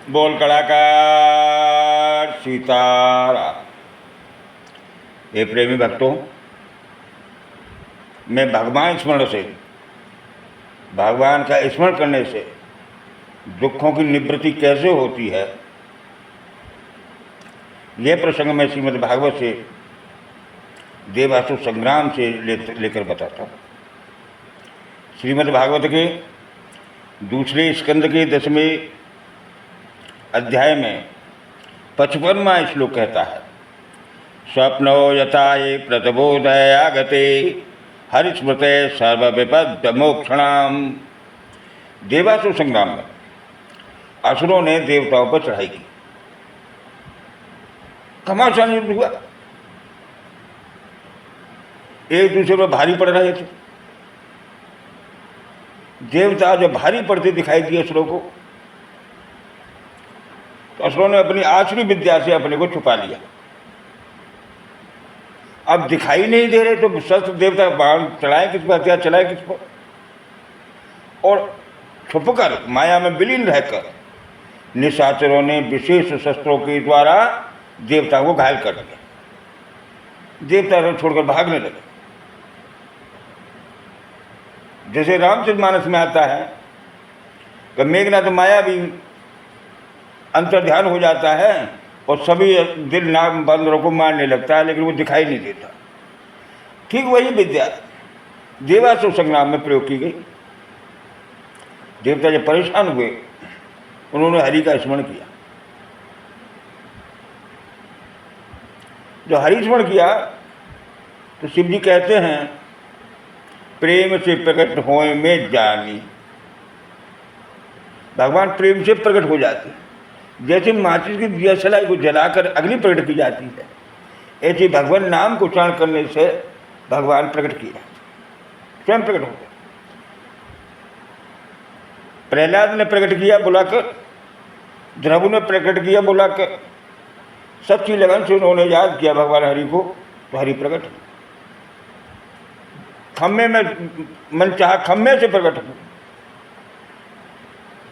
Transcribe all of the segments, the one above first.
बोल कलाकार सीताराम। ये प्रेमी भक्तों, मैं भगवान स्मरण से, भगवान का स्मरण करने से दुखों की निवृत्ति कैसे होती है, यह प्रसंग मैं श्रीमद् भागवत से देवासुर संग्राम से लेकर बताता हूँ। श्रीमद् भागवत के दूसरे स्कंद के 10वें अध्याय में 55वां श्लोक कहता है, स्वप्नो यथा ये प्रतिबोधय आगते हरिस्मृते सर्वविपद मोक्षणाम। देवासुर संग्राम में असुरों ने देवताओं पर चढ़ाई की, घमासान युद्ध हुआ, एक दूसरे पर भारी पड़ रहे थे। देवता जब भारी पड़ते दिखाई दिए असुरों को, तो असुरों ने अपनी आसुरी विद्या से अपने को छुपा लिया। अब दिखाई नहीं दे रहे तो शस्त्र देवता बाण चलाए किस पर, हथियार चलाए किस पर, और छुपकर माया में विलीन रहकर निशाचरों ने विशेष शस्त्रों के द्वारा देवता को घायल कर दिया। देवता छोड़कर भागने लगे। जैसे रामचरितमानस में आता है कि मेघनाथ माया भी अंतर्ध्यान हो जाता है और सभी दिल नाम बंदरों को मारने लगता है, लेकिन वो दिखाई नहीं देता। ठीक वही विद्या देवासुर संग्राम में प्रयोग की गई। देवता जब परेशान हुए, उन्होंने हरि का स्मरण किया। जो हरि स्मरण किया तो शिव जी कहते हैं, प्रेम से प्रकट होए में जानी। भगवान प्रेम से प्रकट हो जाते हैं। जैसे माचिस की दिया सलाई को जलाकर अग्नि प्रकट की जाती है, ऐसे भगवान नाम को उच्चारण करने से भगवान प्रकट किया, स्वयं प्रकट हो गए। प्रहलाद ने प्रकट किया बुलाकर, ध्रुव ने प्रकट किया बुलाकर, सच्ची लगन से उन्होंने याद किया भगवान हरि को, तो हरि प्रकट। खम्मे में मन चाहा खम्मे से प्रकट हो,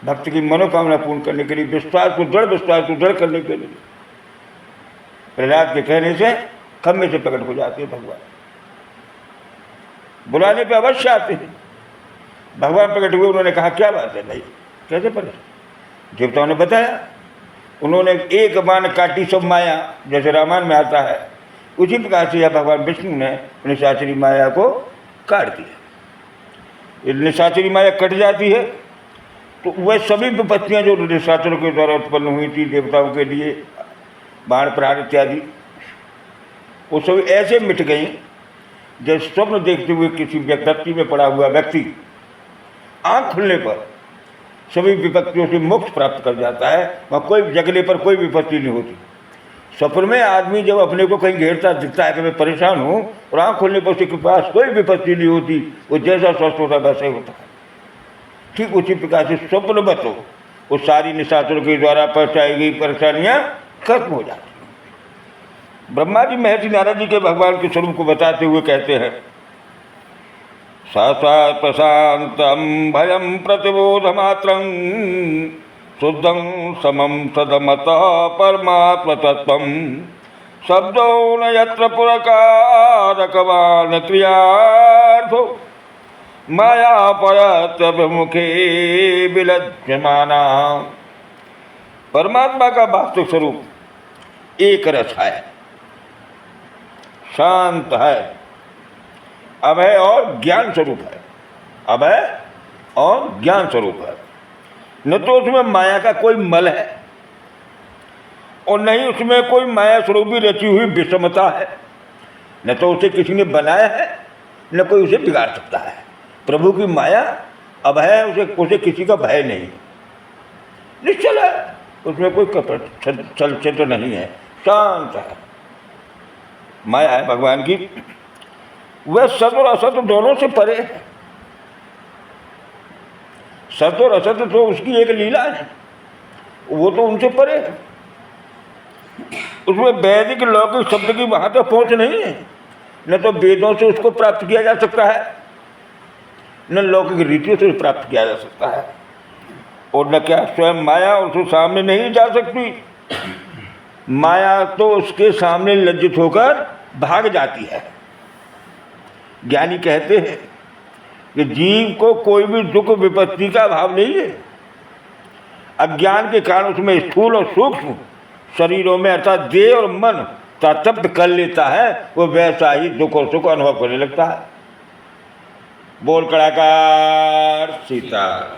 भक्त की मनोकामना पूर्ण करने के लिए, विश्वास को दृढ़ करने के लिए प्रहलाद के कहने से खम्मे से प्रकट हो जाते हैं भगवान। बुलाने पे अवश्य आते हैं। भगवान प्रकट हुए, उन्होंने कहा क्या बात है भाई, कैसे प्रकट? देवताओं ने बताया। उन्होंने एक बाण काटी सब माया, जैसे रामायण में आता है, उसी प्रकार से यह भगवान विष्णु ने निशाचरी माया को काट दिया। निशाचरी माया कट जाती है तो वह सभी विपत्तियाँ जो निशाचरों के द्वारा उत्पन्न हुई थी देवताओं के लिए, बाण प्रहार इत्यादि, वो सभी ऐसे मिट गई जैसे स्वप्न देखते हुए किसी व्यक्ति में पड़ा हुआ व्यक्ति आँख खुलने पर सभी विपत्तियों से मोक्ष प्राप्त कर जाता है। वहाँ कोई जगने पर कोई विपत्ति नहीं होती। स्वप्न में आदमी जब अपने को कहीं घेरता दिखता है कि मैं परेशान हूँ, और आँख खोलने पर उसके पास कोई विपत्ति नहीं होती, वो जैसा स्वस्थ होता है वैसा ही होता है। ठीक उसी प्रकार से स्वप्न मत हो, वो सारी निशाचरों के द्वारा पहुँचाई गई परेशानियाँ खत्म हो जाती हैं। ब्रह्मा जी महर्षि नारद जी के भगवान के स्वरूप को बताते हुए कहते हैं, साक्षात् प्रशांतम भयम प्रतिबोध मात्रं शुद्धं समं सदमतः परमात्म तत्वं शब्दो न यत्र पुरकारकवान् क्रियार्थो माया परत्र विमुखे विलज्यमाना। परमात्मा का वास्तविक स्वरूप एक रस है, शांत है, अभय और ज्ञान स्वरूप है। अभय और ज्ञान स्वरूप है। न तो उसमें माया का कोई मल है और न ही उसमें कोई माया स्वरूपी रची हुई विषमता है। न तो उसे किसी ने बनाया है, न कोई उसे बिगाड़ सकता है। प्रभु की माया अभय है, उसे किसी का भय नहीं, निश्चल है, उसमें कोई चलचित्र नहीं है, शांत है। माया है भगवान की, वह सत और असत दोनों से परे है। सत और असत तो उसकी एक लीला है, वो तो उनसे परे है। उसमें वैदिक लौकिक शब्द की वहाँ तक पहुँच नहीं है। न तो वेदों से उसको प्राप्त किया जा सकता है, न लौकिक रीतियों से प्राप्त किया जा सकता है। और न क्या स्वयं माया उसके सामने नहीं जा सकती। माया तो उसके सामने लज्जित होकर भाग जाती है। ज्ञानी कहते हैं कि जीव को कोई भी दुख विपत्ति का भाव नहीं है। अज्ञान के कारण उसमें स्थूल और सूक्ष्म शरीरों में अर्थात देह और मन तातप्य कर लेता है, वो वैसा ही दुख और सुख अनुभव करने लगता है। बोल कलाकार सीता।